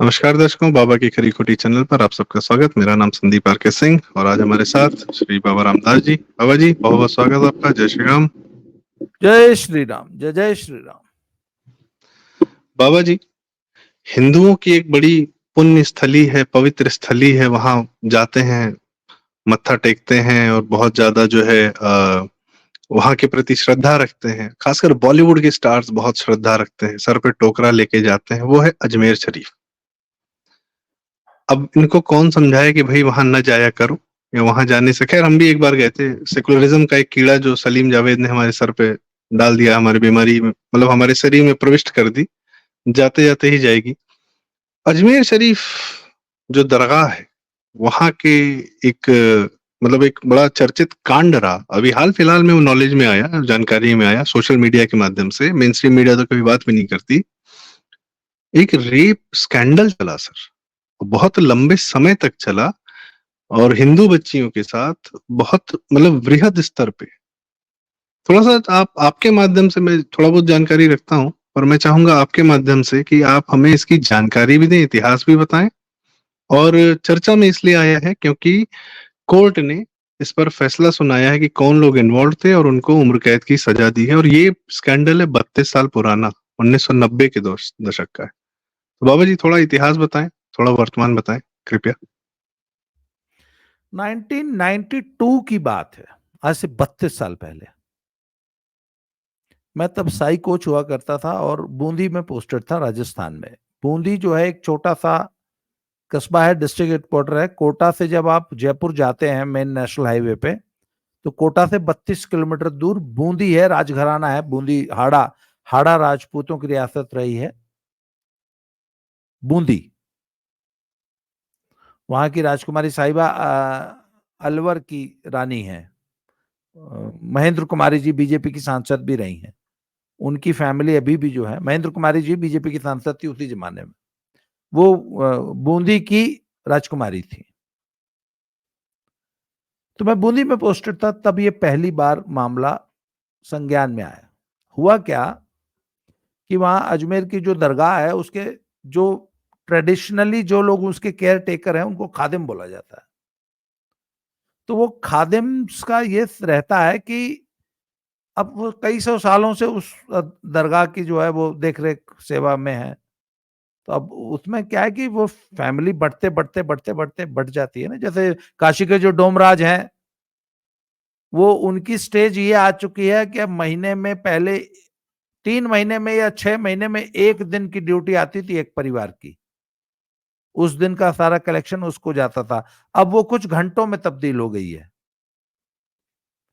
नमस्कार दर्शकों, बाबा की खरी खोटी चैनल पर आप सबका स्वागत। मेरा नाम संदीप आर के सिंह और आज हमारे साथ श्री बाबा रामदास जी। बाबा जी, बहुत बहुत स्वागत आपका। जय श्री राम। जय श्री राम। जय जय श्री राम। बाबा जी, हिंदुओं की एक बड़ी पुण्य स्थली है, पवित्र स्थली है। वहां जाते हैं, मत्था टेकते हैं और बहुत ज्यादा जो है वहां के प्रति श्रद्धा रखते हैं। खासकर बॉलीवुड के स्टार्स बहुत श्रद्धा रखते हैं, सर पे टोकरा लेके जाते हैं। वो है अजमेर शरीफ। अब इनको कौन समझाए कि भाई वहां न जाया करो या वहां जाने से। खैर, हम भी एक बार गए थे। सेकुलरिज्म का एक कीड़ा जो सलीम जावेद ने हमारे सर पे डाल दिया, हमारी बीमारी में, मतलब हमारे शरीर में प्रविष्ट कर दी, जाते जाते ही जाएगी। अजमेर शरीफ जो दरगाह है, वहां के एक मतलब एक बड़ा चर्चित कांड रहा। अभी हाल फिलहाल में वो नॉलेज में आया, जानकारी में आया, सोशल मीडिया के माध्यम से। मेन स्ट्रीम मीडिया तो कभी बात भी नहीं करती। एक रेप स्कैंडल चला सर, बहुत लंबे समय तक चला और हिंदू बच्चियों के साथ बहुत मतलब वृहद स्तर पे। थोड़ा सा आप आपके माध्यम से, मैं थोड़ा बहुत जानकारी रखता हूँ और मैं चाहूंगा आपके माध्यम से कि आप हमें इसकी जानकारी भी दें, इतिहास भी बताएं। और चर्चा में इसलिए आया है क्योंकि कोर्ट ने इस पर फैसला सुनाया है कि कौन लोग इन्वॉल्व थे और उनको उम्र कैद की सजा दी है। और ये स्कैंडल है 32 साल पुराना, 1990 के दशक का है। तो बाबा जी, थोड़ा इतिहास बताएं, थोड़ा वर्तमान बताएं कृपया। 1992 की बात है, आज से 32 साल पहले। मैं तब साई कोच हुआ करता था और बूंदी में पोस्टेड था, राजस्थान में। बूंदी जो है एक छोटा सा कस्बा है, डिस्ट्रिक्ट हेडक्वार्टर है। कोटा से जब आप जयपुर जाते हैं मेन नेशनल हाईवे पे, तो कोटा से 32 किलोमीटर दूर बूंदी है। राजघराना है बूंदी, हाड़ा हाड़ा राजपूतों की रियासत रही है बूंदी। वहां की राजकुमारी साहिबा अलवर की रानी है। महेंद्र कुमारी जी बीजेपी की सांसद भी रही हैं। उनकी फैमिली अभी भी जो है, महेंद्र कुमारी जी बीजेपी की सांसद थी उसी जमाने में। वो बूंदी की राजकुमारी थी। तो मैं बूंदी में पोस्टेड था, तब ये पहली बार मामला संज्ञान में आया। हुआ क्या कि वहां अजमेर की जो दरगाह है, उसके जो ट्रेडिशनली जो लोग उसके केयर टेकर हैं, उनको खादिम बोला जाता है। तो वो खादिम्स का ये रहता है कि अब वो कई सौ सालों से उस दरगाह की जो है वो देख रेख सेवा में है। तो अब उसमें क्या है कि वो फैमिली बढ़ते बढ़ते बढ़ते बढ़ते बढ़ जाती है ना। जैसे काशी के जो डोमराज हैं, वो उनकी स्टेज ये आ चुकी है कि अब महीने में पहले 3 महीने में या 6 महीने में एक दिन की ड्यूटी आती थी एक परिवार की। उस दिन का सारा कलेक्शन उसको जाता था। अब वो कुछ घंटों में तब्दील हो गई है।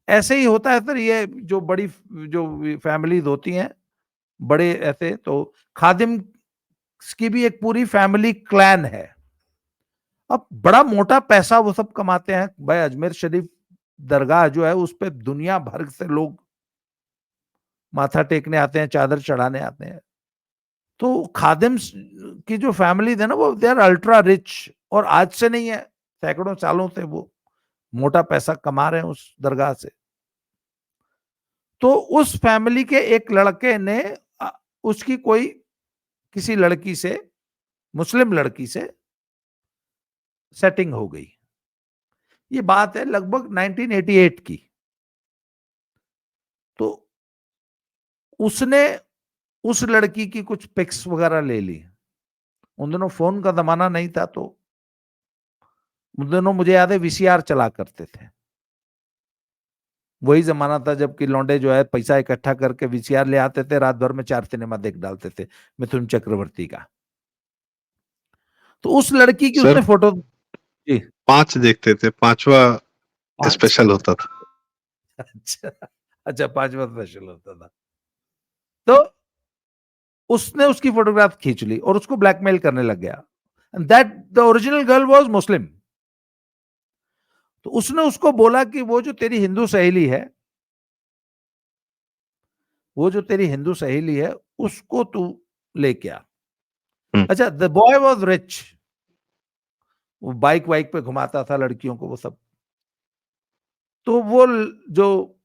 ऐसे ही होता है सर, ये जो बड़ी जो फैमिलीज होती हैं, बड़े ऐसे, तो खादिम की भी एक पूरी फैमिली क्लैन है। अब बड़ा मोटा पैसा वो सब कमाते हैं भाई। अजमेर शरीफ दरगाह जो है, उस पे दुनिया भर से लोग माथा टेकने आते हैं, चादर चढ़ाने आते हैं। तो खादिम्स की जो फैमिली है ना, वो दे आर अल्ट्रा रिच। और आज से नहीं है, सैकड़ों सालों से वो मोटा पैसा कमा रहे हैं उस दरगाह से। तो उस फैमिली के एक लड़के ने उसकी कोई किसी लड़की से, मुस्लिम लड़की से सेटिंग हो गई। ये बात है लगभग 1988 की। तो उसने उस लड़की की कुछ पिक्स वगैरह ले ली। उन दिनों फोन का जमाना नहीं था, तो उन दिनों मुझे याद है वीसीआर चला करते थे। वही जमाना था जबकि लौंडे जो है पैसा इकट्ठा करके वीसीआर ले आते थे, रात भर में 4 सिनेमा देख डालते थे मिथुन चक्रवर्ती का। तो उस लड़की की सर, उसने फोटो। जी। 5 देखते थे, 5वां अच्छा। स्पेशल होता था। अच्छा। अच्छा, 5वां स्पेशल होता था। तो उसने उसकी फोटोग्राफ खींच ली और उसको ब्लैकमेल करने लग गया। That the original girl was Muslim. तो उसने उसको बोला कि वो जो तेरी हिंदू सहेली है, वो जो तेरी हिंदू सहेली है, उसको तू लेके आ। हुँ। अच्छा, द बॉय वाज रिच। वो बाइक वाइक पे घुमाता था लड़कियों को, वो सब। तो वो जो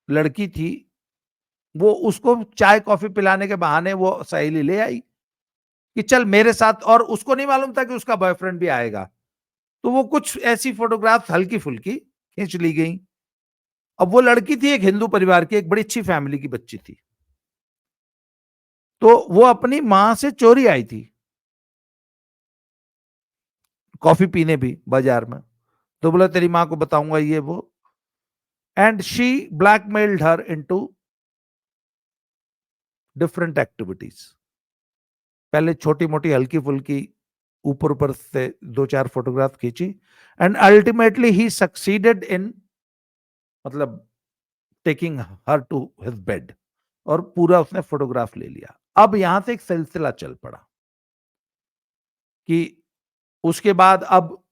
लड़की थी, वो उसको चाय कॉफी पिलाने के बहाने वो सहेली ले आई। कि चल मेरे साथ, और उसको नहीं मालूम था कि उसका बॉयफ्रेंड भी आएगा। तो वो कुछ ऐसी फोटोग्राफ हल्की फुल्की खींच ली गई। अब वो लड़की थी एक हिंदू परिवार की, एक बड़ी अच्छी फैमिली की बच्ची थी। तो वो अपनी मां से चोरी आई थी कॉफी पीने भी बाजार में। तो बोला तेरी मां को बताऊंगा ये वो, and she blackmailed her into different activities. पहले छोटी मोटी हल्की फुल्की ऊपर ऊपर से दो चार फोटोग्राफ खींची, and ultimately he succeeded in, मतलब taking her to his bed, और पूरा उसने फोटोग्राफ ले लिया। अब यहां से एक सिलसिला चल पड़ा कि उसके बाद अब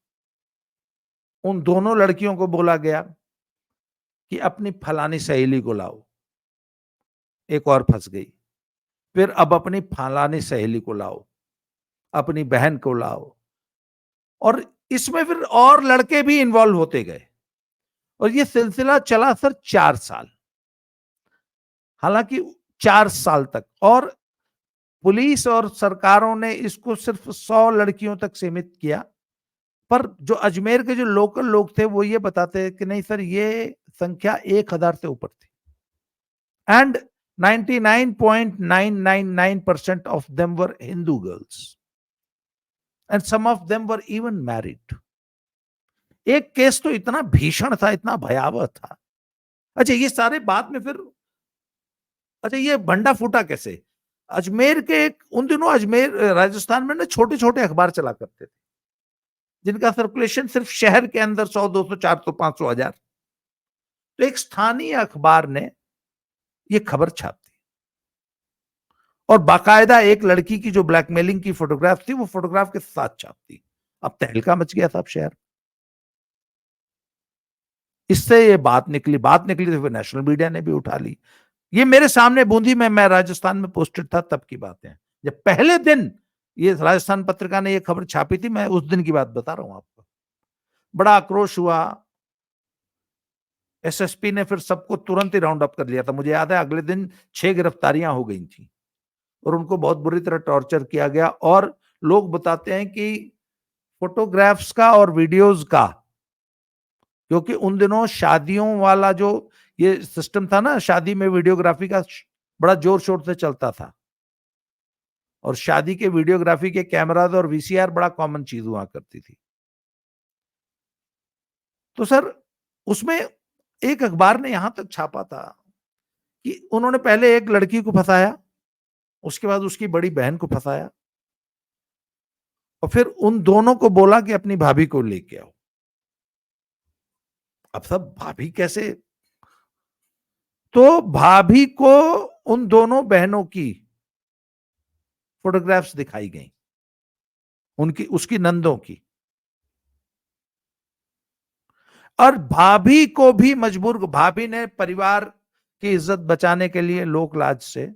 उन दोनों लड़कियों को बोला गया कि अपनी फलानी सहेली को लाओ, एक और फंस गई। फिर अब अपनी फलानी सहेली को लाओ, अपनी बहन को लाओ, और इसमें फिर और लड़के भी इन्वॉल्व होते गए, और ये सिलसिला चला सर 4 साल। हालांकि 4 साल तक, और पुलिस और सरकारों ने इसको सिर्फ 100 लड़कियों तक सीमित किया, पर जो अजमेर के जो लोकल लोग थे वो ये बताते हैं कि नहीं सर, ये संख्या 1000 से ऊपर थी, and 99.999% of them were Hindu girls, and some of them were even married. एक केस तो इतना भीषण था, इतना भयावह था। अच्छा, ये सारे बाद में फिर, अच्छा ये भंडा फूटा कैसे? अजमेर के एक, उन दिनों अजमेर राजस्थान में ना छोटे छोटे अखबार चला करते थे, जिनका सर्कुलेशन सिर्फ शहर के अंदर 100 200 400 500 1000। तो एक स्थानीय अखबार ने ये खबर छाप दी, और बाकायदा एक लड़की की जो ब्लैकमेलिंग की फोटोग्राफ थी वो फोटोग्राफ के साथ छाप दी। अब तहलका मच गया था अब शहर। इससे ये बात निकली तो फिर नेशनल मीडिया ने भी उठा ली। ये मेरे सामने बूंदी में, मैं राजस्थान में पोस्टेड था तब की बात है, जब पहले दिन ये राजस्थान पत्रिका ने ये खबर छापी थी। मैं उस दिन की बात बता रहा हूं आपको। बड़ा आक्रोश हुआ, एसएसपी ने फिर सबको तुरंत ही राउंड अप कर लिया था। मुझे याद है अगले दिन 6 गिरफ्तारियां हो गई थी, और उनको बहुत बुरी तरह टॉर्चर किया गया। और लोग बताते हैं कि फोटोग्राफ्स का और वीडियोस का, क्योंकि उन दिनों शादियों वाला जो ये सिस्टम था ना, शादी में वीडियोग्राफी का बड़ा जोर शोर से चलता था, और शादी के वीडियोग्राफी के कैमराज और वीसीआर बड़ा कॉमन चीज हुआ करती थी। तो सर उसमें एक अखबार ने यहां तक छापा था कि उन्होंने पहले एक लड़की को फंसाया, उसके बाद उसकी बड़ी बहन को फंसाया, और फिर उन दोनों को बोला कि अपनी भाभी को लेके आओ। अब सब भाभी कैसे? तो भाभी को उन दोनों बहनों की फोटोग्राफ्स दिखाई गई, उनकी, उसकी नंदों की। और भाभी को भी मजबूर, भाभी ने परिवार की इज्जत बचाने के लिए लोक लाज से,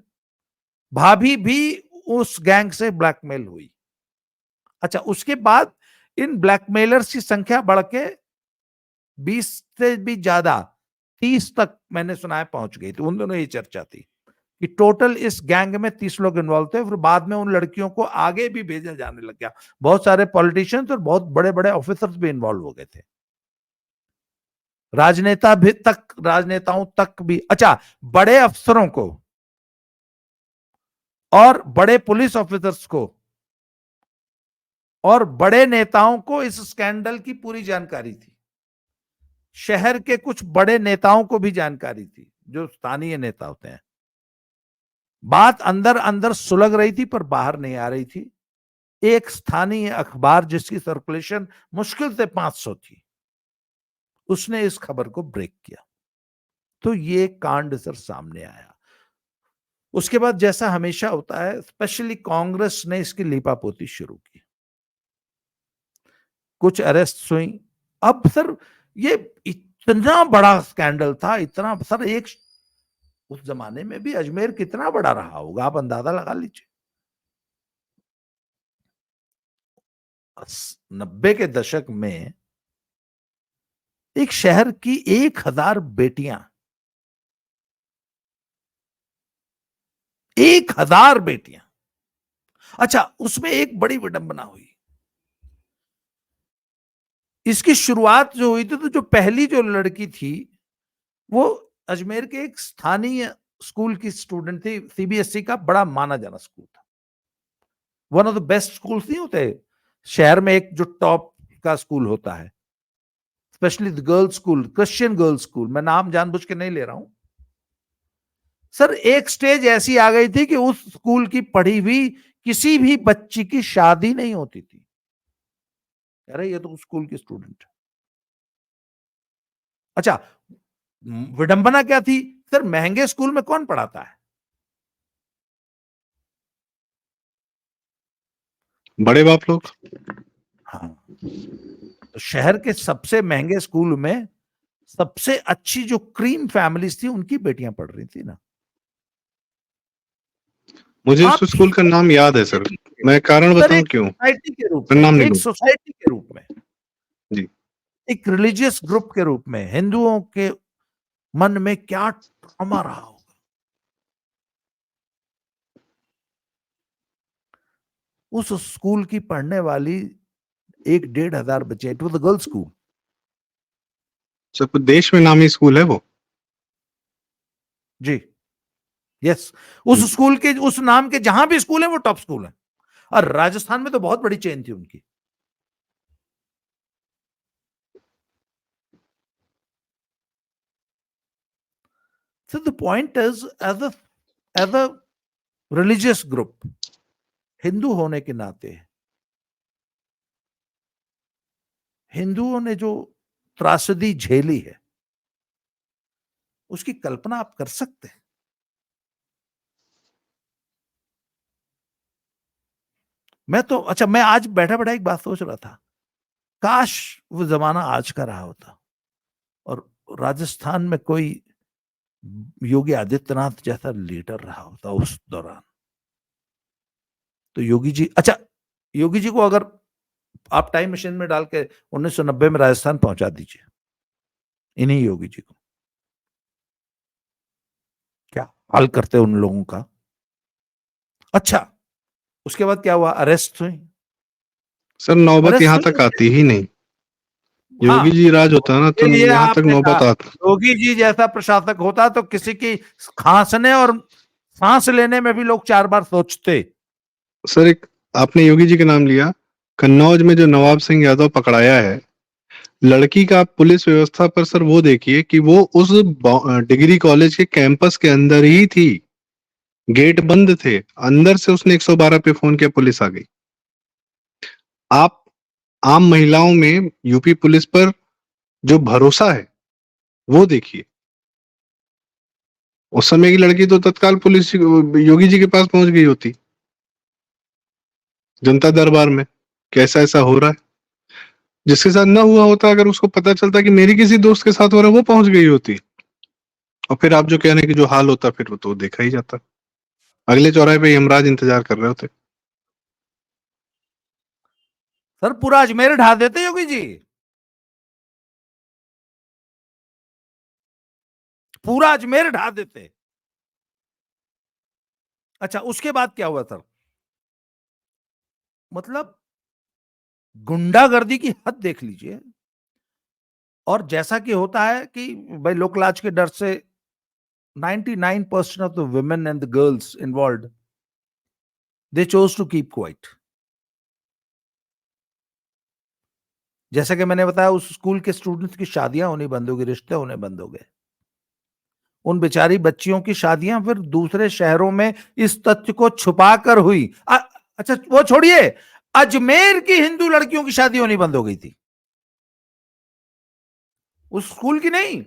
भाभी भी उस गैंग से ब्लैकमेल हुई। अच्छा, उसके बाद इन ब्लैकमेलर्स की संख्या बढ़ के 20 से भी ज्यादा, 30 तक मैंने सुना है पहुंच गई थी। उन दोनों ये चर्चा थी कि टोटल इस गैंग में 30 लोग इन्वॉल्व थे। फिर बाद में उन लड़कियों को आगे भी भेजा जाने लग गया। बहुत सारे पॉलिटिशियंस और बहुत बड़े बड़े ऑफिसर्स भी इन्वॉल्व हो गए थे, राजनेता भी तक, राजनेताओं तक भी। अच्छा, बड़े अफसरों को और बड़े पुलिस ऑफिसर्स को और बड़े नेताओं को इस स्कैंडल की पूरी जानकारी थी। शहर के कुछ बड़े नेताओं को भी जानकारी थी, जो स्थानीय नेता होते हैं। बात अंदर अंदर सुलग रही थी पर बाहर नहीं आ रही थी। एक स्थानीय अखबार जिसकी सर्कुलेशन मुश्किल से 500 थी, उसने इस खबर को ब्रेक किया, तो ये कांड सर सामने आया। उसके बाद जैसा हमेशा होता है, स्पेशली कांग्रेस ने इसकी लीपापोती शुरू की, कुछ अरेस्ट हुई। अब सर ये इतना बड़ा स्कैंडल था, इतना सर, एक उस जमाने में भी अजमेर कितना बड़ा रहा होगा, आप अंदाजा लगा लीजिए। 90 के दशक में एक शहर की 1000 बेटियां, 1000 बेटियां, अच्छा, उसमें एक बड़ी विडंबना हुई। इसकी शुरुआत जो हुई थी, तो जो पहली जो लड़की थी, वो अजमेर के एक स्थानीय स्कूल की स्टूडेंट थी। सीबीएसई का बड़ा माना जाना स्कूल था, one of the best schools नहीं होते शहर में, एक जो टॉप का स्कूल होता है, specially the girls school, Christian girls school. मैं नाम जानबूझ के नहीं ले रहा हूं सर। एक स्टेज ऐसी आ गई थी कि उस स्कूल की पढ़ी हुई किसी भी बच्ची की शादी नहीं होती थी। अरे ये तो स्कूल की स्टूडेंट। अच्छा, विडंबना क्या थी सर? महंगे स्कूल में कौन पढ़ाता है? बड़े बाप लोग। हाँ, तो शहर के सबसे महंगे स्कूल में सबसे अच्छी जो क्रीम फैमिलीज थी, उनकी बेटियां पढ़ रही थी ना। मुझे उस आप स्कूल का नाम याद है सर, मैं कारण सर बताऊं एक क्यों? सोसाइटी के रूप मैं में, नाम नहीं एक लूंगा। सोसाइटी के रूप में, जी। एक रिलीजियस ग्रुप के रूप में हिंदुओं के मन में क्या ट्रॉमा रहा होगा। उस स्कूल की पढ़ने वाली 1-1,500 बच्चे, it was a girls school. Sir कुछ देश में नामी स्कूल है वो? जी, यस। उस स्कूल के, उस नाम के जहां भी स्कूल है, वो टॉप स्कूल है। और राजस्थान में तो बहुत बड़ी चेन थी उनकी। So the point is, as a religious group, Hindu होने के नाते हिंदुओं ने जो त्रासदी झेली है, उसकी कल्पना आप कर सकते हैं? मैं तो, अच्छा, मैं आज बैठा बैठा एक बात सोच रहा था, काश वो जमाना आज का रहा होता और राजस्थान में कोई योगी आदित्यनाथ जैसा लीडर रहा होता उस दौरान। तो योगी जी, अच्छा, योगी जी को अगर आप टाइम मशीन में डाल के 1990 में राजस्थान पहुंचा दीजिए, इन्हीं योगी जी को, क्या हाल करते उन लोगों का। अच्छा, उसके बाद क्या हुआ? अरेस्ट हुई। सर नौबत अरेस्ट यहाँ हुई तक आती ही नहीं। योगी हाँ, जी राज होता ना तो ये यहाँ तक आपने कहा, नौबत आती। योगी जी जैसा प्रशासक होता तो किसी की खांसने और सांस लेने में भी लोग 4 बार सोचते। सर एक, आपने योगी जी का नाम लिया, कन्नौज में जो नवाब सिंह यादव पकड़ाया है, लड़की का आप पुलिस व्यवस्था पर सर वो देखिए कि वो उस डिग्री कॉलेज के कैंपस के अंदर ही थी, गेट बंद थे, अंदर से उसने 112 पे फोन किया, पुलिस आ गई। आप आम महिलाओं में यूपी पुलिस पर जो भरोसा है वो देखिए। उस समय की लड़की तो तत्काल पुलिस योगी जी के पास पहुंच गई होती, जनता दरबार में, कैसा ऐसा हो रहा है। जिसके साथ ना हुआ होता, अगर उसको पता चलता कि मेरी किसी दोस्त के साथ हो रहा है, वो पहुंच गई होती। और फिर आप जो कह रहे हैं कि जो हाल होता, फिर वो तो देखा ही जाता। अगले चौराहे पे यमराज इंतजार कर रहे होते। सर पूरा अजमेर ढा देते योगी जी, पूरा अजमेर ढा देते। अच्छा, उसके बाद क्या हुआ सर? मतलब गुंडागर्दी की हद देख लीजिए। और जैसा कि होता है कि भाई लोकलाज के डर से 99% of the women and the girls involved, they chose to keep quiet. जैसा कि मैंने बताया, उस स्कूल के स्टूडेंट्स की शादियां होनी बंद हो गई, रिश्ते होने बंद हो गए। उन बेचारी बच्चियों की शादियां फिर दूसरे शहरों में इस तथ्य को छुपाकर हुई। अच्छा वो छोड़िए, अजमेर की हिंदू लड़कियों की शादी होनी बंद हो गई थी, उस स्कूल की नहीं।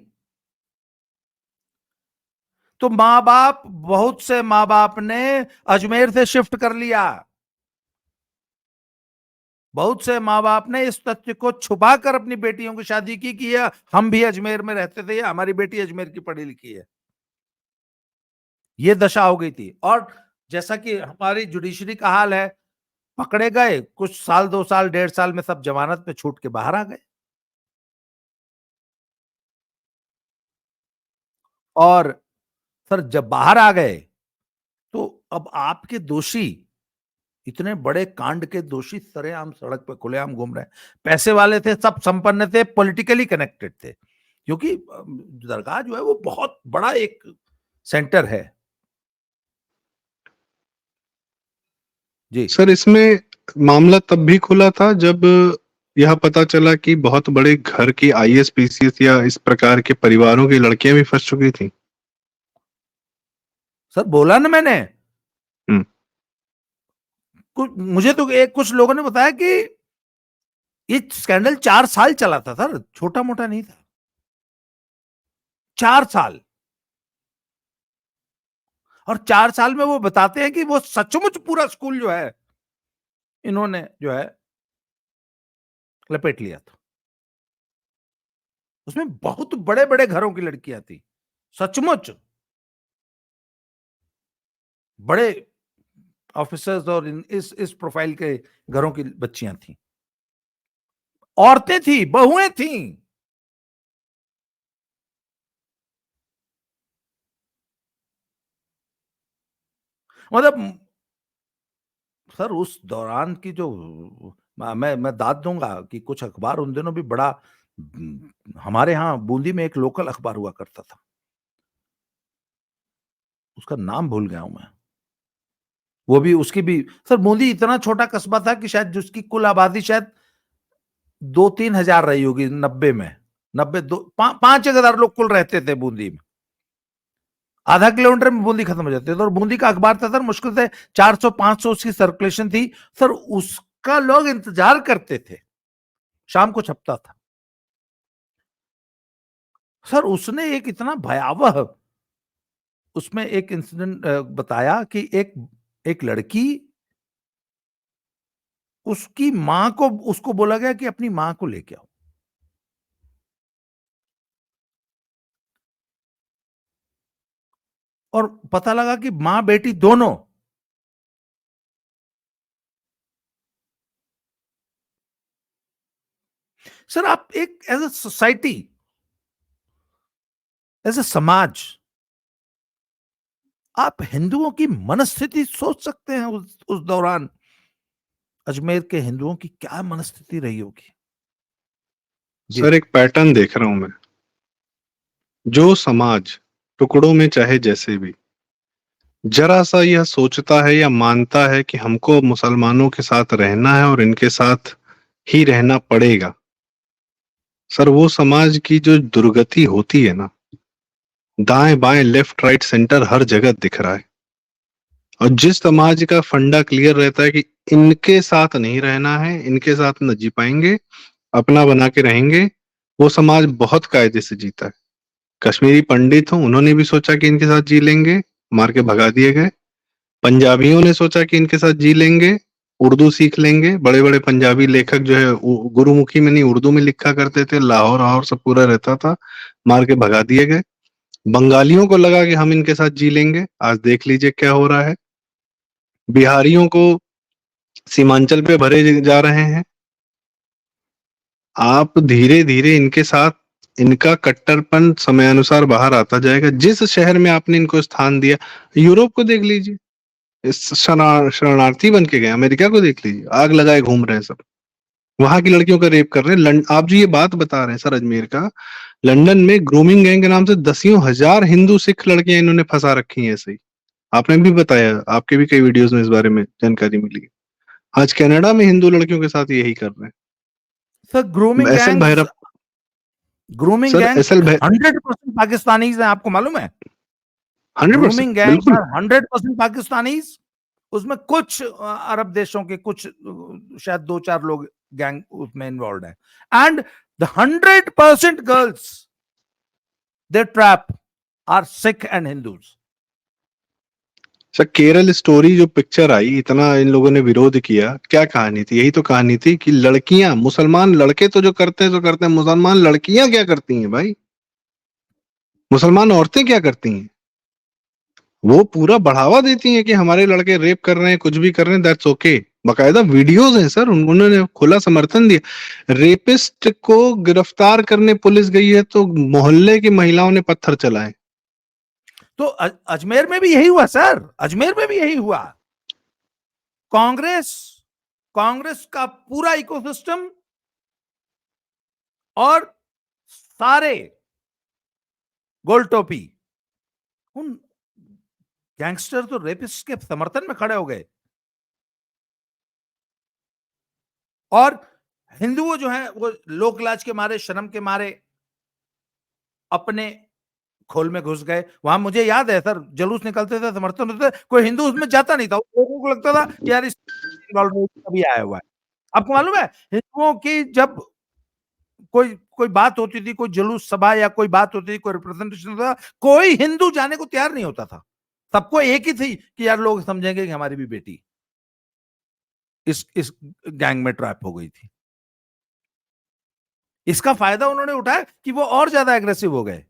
तो मां बाप, बहुत से मां बाप ने अजमेर से शिफ्ट कर लिया। बहुत से माँ बाप ने इस तथ्य को छुपाकर अपनी बेटियों की शादी की कि हम भी अजमेर में रहते थे, या हमारी बेटी अजमेर की पढ़ी लिखी है। ये दशा हो गई थी। और जैसा कि हमारी जुडिशरी का हाल है, पकड़े गए, कुछ साल, 2 साल, 1.5 साल में सब जमानत पे छूट के बाहर आ गए। और सर जब बाहर आ गए, तो अब आपके दोषी इतने बड़े कांड के दोषी सरेआम सड़क पे खुलेआम घूम रहे हैं, पैसे वाले थे, सब संपन्न थे, पॉलिटिकली कनेक्टेड थे, क्योंकि दरगाह जो है वो बहुत बड़ा एक सेंटर है। जी सर इसमें मामला तब भी खुला था जब यह पता चला कि बहुत बड़े घर की आईएएस पीसीएस या इस प्रकार के परिवारों की लड़कियां भी फंस चुकी थी। सर बोला ना मैंने, हम्म। मुझे तो कुछ लोगों ने बताया कि ये स्कैंडल 4 साल चला था सर, छोटा मोटा नहीं था, 4 साल। और 4 साल में वो बताते हैं कि वो सचमुच पूरा स्कूल जो है इन्होंने जो है लपेट लिया था। उसमें बहुत बड़े बड़े घरों की लड़कियां थी, सचमुच बड़े ऑफिसर्स और इस प्रोफाइल के घरों की बच्चियां थी, औरतें थी, बहुएं थी। मतलब सर उस दौरान की जो मैं दाद दूंगा कि कुछ अखबार उन दिनों भी बड़ा, हमारे यहाँ बूंदी में एक लोकल अखबार हुआ करता था, उसका नाम भूल गया हूं मैं, वो भी उसकी भी सर, बूंदी इतना छोटा कस्बा था कि शायद जिसकी कुल आबादी शायद 2-3 हजार रही होगी 90 में, 5,000 लोग कुल रहते थे बूंदी में, आधा किलोमीटर में बूंदी खत्म हो जाती है। तो बूंदी का अखबार था सर, मुश्किल से 400-500 उसकी सर्कुलेशन थी सर, उसका लोग इंतजार करते थे, शाम को छपता था सर। उसने एक इतना भयावह उसमें एक इंसिडेंट बताया कि एक लड़की, उसकी मां को, उसको बोला गया कि अपनी मां को लेके आओ, और पता लगा कि मां बेटी दोनों सर, आप एक as a society, as a समाज, आप हिंदुओं की मनस्थिति सोच सकते हैं उस दौरान अजमेर के हिंदुओं की क्या मनस्थिति रही होगी। सर एक पैटर्न देख रहा हूं मैं, जो समाज टुकड़ों में चाहे जैसे भी जरा सा यह सोचता है या मानता है कि हमको मुसलमानों के साथ रहना है और इनके साथ ही रहना पड़ेगा, सर वो समाज की जो दुर्गति होती है ना, दाएं बाएं लेफ्ट राइट सेंटर हर जगह दिख रहा है। और जिस समाज का फंडा क्लियर रहता है कि इनके साथ नहीं रहना है, इनके साथ न जी पाएंगे, अपना बना के रहेंगे, वो समाज बहुत कायदे से जीता है। कश्मीरी पंडित हों, उन्होंने भी सोचा कि इनके साथ जी लेंगे, मार के भगा दिए गए। पंजाबियों ने सोचा कि इनके साथ जी लेंगे, उर्दू सीख लेंगे, बड़े बड़े पंजाबी लेखक जो है गुरुमुखी में नहीं उर्दू में लिखा करते थे, लाहौर लाहौर सब पूरा रहता था, मार के भगा दिए गए। बंगालियों को लगा कि हम इनके साथ जी लेंगे, आज देख लीजिए क्या हो रहा है। बिहारियों को सीमांचल पे भरे जा रहे हैं। आप धीरे धीरे इनके साथ, इनका कट्टरपन समयानुसार बाहर आता जाएगा। जिस शहर में आपने इनको स्थान दिया, यूरोप को देख लीजिए, शरणार्थी बन के गए, अमेरिका को देख लीजिए, आग लगाए घूम रहे हैं सब, वहां की लड़कियों का रेप कर रहे हैं। आप जो ये बात बता रहे हैं सर अजमेर का, लंदन में ग्रूमिंग गैंग के नाम से 10,000 हिंदू सिख लड़कियां इन्होंने फंसा रखी हैं ऐसे ही। आपने भी बताया, आपके भी कई वीडियोस में इस बारे में जानकारी मिली। आज कनाडा में हिंदू लड़कियों के साथ यही कर रहे हैं sir. Grooming S L gangs, Bhairav. Grooming sir gangs S L 100% Pakistanis हैं, आपको मालूम है? 100% ग्रूमिंग गैंग्स बिल्कुल। 100% पाकिस्तानीज, उसमें कुछ अरब देशों के कुछ शायद 2-4 लोग गैंग उसमें इन्वॉल्व है, and the 100% girls they trap are Sikh and Hindus. Sir Kerala story जो पिक्चर आई, इतना इन लोगों ने विरोध किया, क्या कहानी थी? यही तो कहानी थी कि लड़कियां, मुसलमान लड़के तो जो करते हैं तो करते हैं, मुसलमान लड़कियां क्या करती हैं भाई, मुसलमान औरतें क्या करती हैं? वो पूरा बढ़ावा देती हैं कि हमारे लड़के रेप कर रहे हैं, कुछ भी कर रहे हैं, दैट्स ओके। बकायदा वीडियोस हैं सर, उन्होंने खुला समर्थन दिया। रेपिस्ट को गिरफ्तार करने पुलिस गई है तो मोहल्ले की महिलाओं ने पत्थर चलाए। तो अजमेर में भी यही हुआ सर, अजमेर में भी यही हुआ। कांग्रेस कांग्रेस का पूरा इकोसिस्टम और सारे गोल टोपी उन गैंगस्टर तो रेपिस्ट के समर्थन में खड़े हो गए, और हिंदुओं जो है वो लोक लाज के मारे, शर्म के मारे अपने खोल में घुस गए। वहां मुझे याद है सर, जुलूस निकलते थे, समर्थन होते थे, कोई हिंदू उसमें जाता नहीं था, लोगों को लगता था कि यार इस अभी आया हुआ है। आपको मालूम है हिंदुओं की जब कोई कोई बात होती थी, कोई जुलूस सभा या कोई बात होती थी, कोई रिप्रेजेंटेशन होता था, कोई हिंदू जाने को तैयार नहीं होता था। सबको एक ही थी कि यार लोग समझेंगे कि हमारी भी बेटी इस गैंग में ट्रैप हो गई थी। इसका फायदा उन्होंने उठाया कि वो और ज्यादा एग्रेसिव हो गए।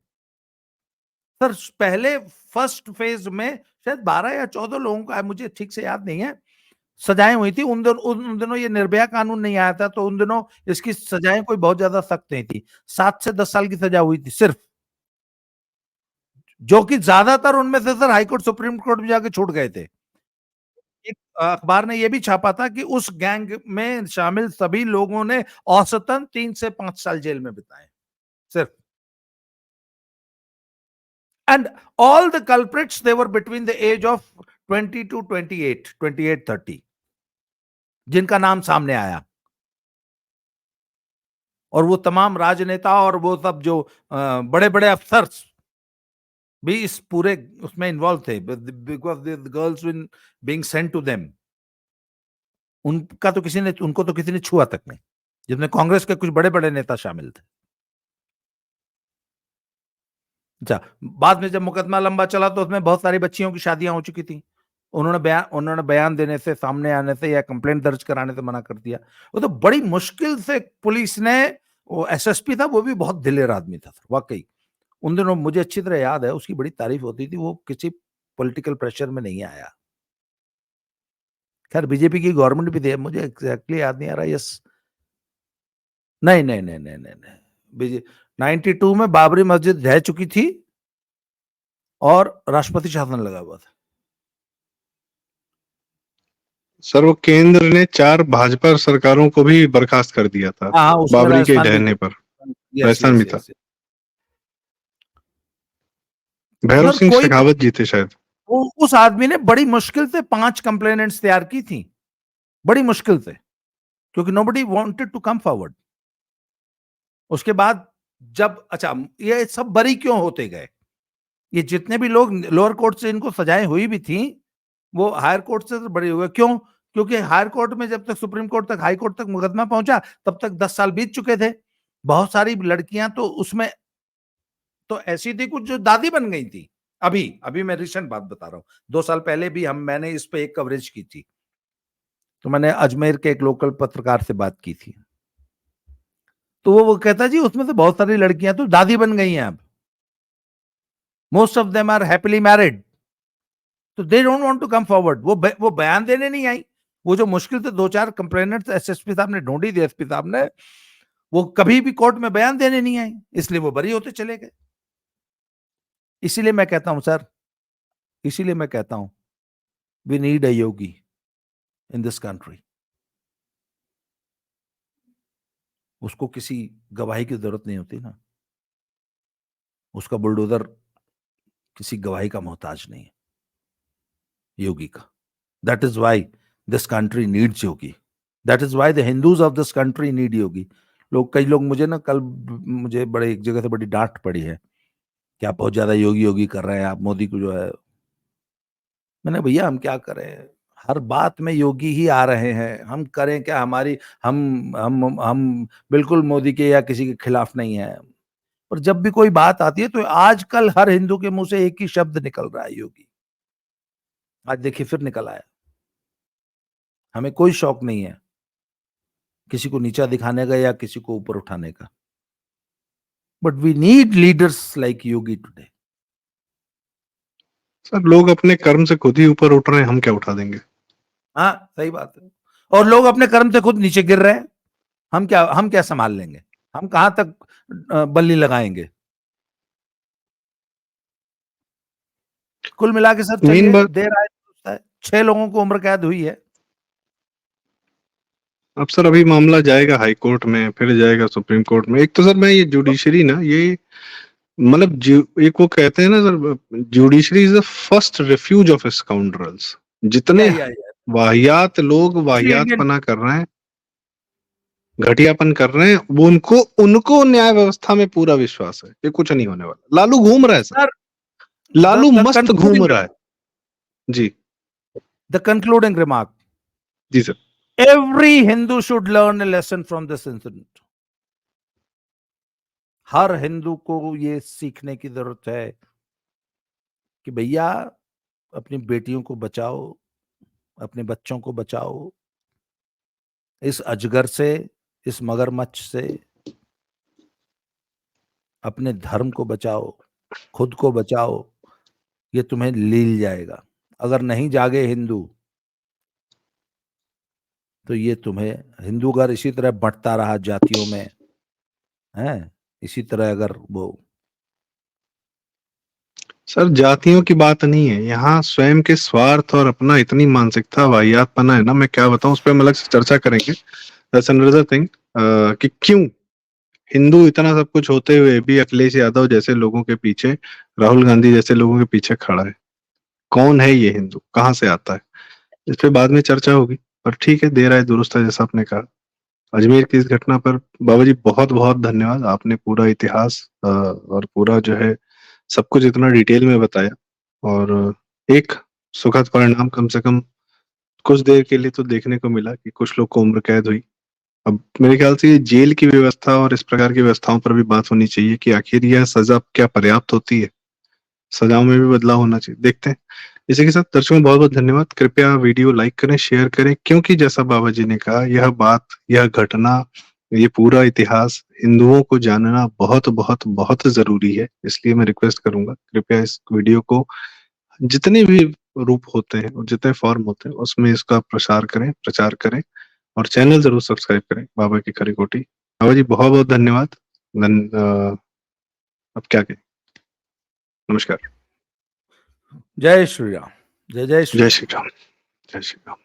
सर पहले फर्स्ट फेज में शायद 12 या 14 लोगों का, मुझे ठीक से याद नहीं है, सजाएं हुई थी। उन दिनों ये निर्भया कानून नहीं आया था, तो उन दिनों इसकी सजाएं कोई बहुत ज्यादा सख्त नहीं थी। 7 से 10 साल की सजा हुई थी सिर्फ, जो कि ज्यादातर उनमें से सर हाईकोर्ट सुप्रीम कोर्ट में जाके छूट गए थे। एक अखबार ने यह भी छापा था कि उस गैंग में शामिल सभी लोगों ने औसतन 3 से 5 साल जेल में बिताए सिर्फ। And all the culprits, they were between the age of 20 to 28, 30, जिनका नाम सामने आया। और वो तमाम राजनेता और वो सब जो बड़े बड़े अफसर भी इस पूरे उसमें इन्वॉल्व थे, because the girls when being sent to them, उनको तो किसी ने छुआ तक नहीं, जिसमें कांग्रेस के कुछ बड़े बड़े नेता शामिल थे। अच्छा, बाद में जब मुकदमा लंबा चला तो उसमें बहुत सारी बच्चियों की शादियां हो चुकी थी। उन्होंने बयान देने से, सामने आने से या कंप्लेंट दर्ज कराने से मना कर दिया। वो तो बड़ी मुश्किल से पुलिस ने, वो एसएसपी था, वो भी बहुत दिलेर आदमी था वाकई। उन दिनों मुझे अच्छी तरह याद है, उसकी बड़ी तारीफ होती थी, वो किसी पॉलिटिकल प्रेशर में नहीं आया। खैर बीजेपी की गवर्नमेंट भी थी, मुझे एग्जैक्टली याद नहीं आ रहा। यस, नहीं नहीं नहीं नहीं नहीं नहीं, 92 में बाबरी मस्जिद ढह चुकी थी और राष्ट्रपति शासन लगा हुआ था। सर वो केंद्र ने 4 भाजपा सरकारों को भी बर्खास्त कर दिया था हाँ हाँ, उसमें बाबरी के राजस्थान भी ढहने था। पर। यस राजस्थान यस भी था, यस। भैरव सर सिंह कोई शेखावत जी थे शायद। उस आदमी ने बड़ी मुश्किल से 5 कंप्लेनेंट्स तैयार की थी, बड़ी मुश्किल से, क्योंकि nobody wanted to come forward. उसके बाद जब, अच्छा ये सब बरी क्यों होते गए, ये जितने भी लोग लोअर कोर्ट से इनको सजाएं हुई भी थी, वो हायर कोर्ट से बरी हुए। क्यों? क्योंकि हायर कोर्ट में जब तक सुप्रीम कोर्ट तक, हाई कोर्ट तक मुकदमा पहुंचा, तब तक 10 साल बीत चुके थे। बहुत सारी लड़कियां तो उसमें तो ऐसी थी कुछ जो दादी बन गई थी। अभी अभी मैं रिसेंट बात बता रहा हूँ, 2 साल पहले भी मैंने इस पे एक कवरेज की थी, तो मैंने अजमेर के एक लोकल पत्रकार से बात की थी, तो वो कहता जी उसमें से बहुत सारी लड़कियां तो दादी बन गई हैं अब, most of them are happily married, तो they don't want to come forward. वो बयान देने नहीं आई। वो जो मुश्किल से 2-4 कंप्लेनेंट्स एसएसपी साहब ने ढूंढी थी, एसपी साहब ने, वो कभी भी कोर्ट में बयान देने नहीं आई, इसलिए वो बरी होते चले गए। इसीलिए मैं कहता हूं सर, इसीलिए मैं कहता हूं, we need a Yogi in this country. उसको किसी गवाही की जरूरत नहीं होती ना, उसका बुलडोजर किसी गवाही का मोहताज नहीं है, योगी का। That is why this country needs Yogi, that is why the Hindus of this country need Yogi. कई लोग मुझे ना, कल मुझे बड़े एक जगह से बड़ी डांट पड़ी है कि आप बहुत ज्यादा योगी योगी कर रहे हैं, आप मोदी को जो है। मैंने, भैया हम क्या करें, हर बात में योगी ही आ रहे हैं, हम करें क्या? हमारी हम बिल्कुल मोदी के या किसी के खिलाफ नहीं है, पर जब भी कोई बात आती है तो आजकल हर हिंदू के मुंह से एक ही शब्द निकल रहा है, योगी। आज देखिए फिर निकल आया। हमें कोई शौक नहीं है किसी को नीचा दिखाने का या किसी को ऊपर उठाने का, but we need leaders like Yogi today. Sir लोग अपने कर्म से खुद ही ऊपर उठ रहे हैं, हम क्या उठा देंगे? हाँ सही बात है। और लोग अपने कर्म से खुद नीचे गिर रहे हैं, हम क्या संभाल लेंगे? हम कहां तक बल्ली लगाएंगे? कुल मिला के सर मेन चलिए, बात, देर आए दुरुस्त है। 6 लोगों को उम्र कैद हुई है। अब सर अभी मामला जाएगा हाई कोर्ट में, फिर जाएगा सुप्रीम कोर्ट में। एक तो सर मैं ये जुडिशरी ना, ये मतलब एक वो कहते हैं ना sir, judiciary is the first refuse of scoundrels. जितने या वाहियात लोग वाहियात इंडियन पना कर रहे हैं, घटियापन कर रहे हैं, वो उनको उनको न्याय व्यवस्था में पूरा विश्वास है कि कुछ नहीं होने वाला। लालू घूम रहा है सर, सर, लालू द मस्त घूम कंक्लूडिंग रहा है। जी द कंक्लूडिंग रिमार्क, जी sir. every Hindu should learn a lesson from this incident. हर हिंदू को ये सीखने की जरूरत है कि भैया अपनी बेटियों को बचाओ, अपने बच्चों को बचाओ, इस अजगर से, इस मगरमच्छ से, अपने धर्म को बचाओ, खुद को बचाओ, ये तुम्हें लील जाएगा। अगर नहीं जागे हिंदू तो ये तुम्हें, हिंदू अगर इसी तरह बंटता रहा जातियों में, है इसी तरह अगर वो, सर जातियों की बात नहीं है यहाँ, स्वयं के स्वार्थ और अपना इतनी मानसिकता वाहियात पना है ना, मैं क्या बताऊं, उस पर हम अलग से चर्चा करेंगे। दैट्स अनदर थिंग कि क्यों हिंदू इतना सब कुछ होते हुए भी अखिलेश यादव जैसे लोगों के पीछे, राहुल गांधी जैसे लोगों के पीछे खड़ा है। कौन है ये हिंदू, कहाँ से आता है, इस पे बाद में चर्चा होगी। पर ठीक है, देर आए दुरुस्त है, जैसा आपने कहा। अजमेर की इस घटना पर बाबा जी बहुत बहुत धन्यवाद। आपने पूरा इतिहास और पूरा जो है सब कुछ इतना डिटेल में बताया। और एक सुखद परिणाम कम से कम कुछ देर के लिए तो देखने को मिला कि कुछ लोग को उम्र कैद हुई। अब मेरे ख्याल से ये जेल की व्यवस्था और इस प्रकार की व्यवस्थाओं पर भी बात होनी चाहिए कि आखिर यह सजा क्या पर्याप्त होती है, सजाओं में भी बदलाव होना चाहिए। देखते हैं। इसी के साथ दर्शकों बहुत बहुत धन्यवाद। कृपया वीडियो लाइक करें, शेयर करें, क्योंकि जैसा बाबा जी ने कहा, यह बात, यह घटना, ये पूरा इतिहास हिंदुओं को जानना बहुत बहुत बहुत जरूरी है। इसलिए मैं रिक्वेस्ट करूंगा, कृपया इस वीडियो को जितने भी रूप होते हैं और जितने फॉर्म होते हैं उसमें इसका प्रसार करें, प्रचार करें, और चैनल जरूर सब्सक्राइब करें बाबा की खरी कोटी। बाबा जी बहुत बहुत धन्यवाद। अब क्या कहें, नमस्कार। जय श्री राम, जय जय श्री जय राम। श्री राम। जय श्री राम।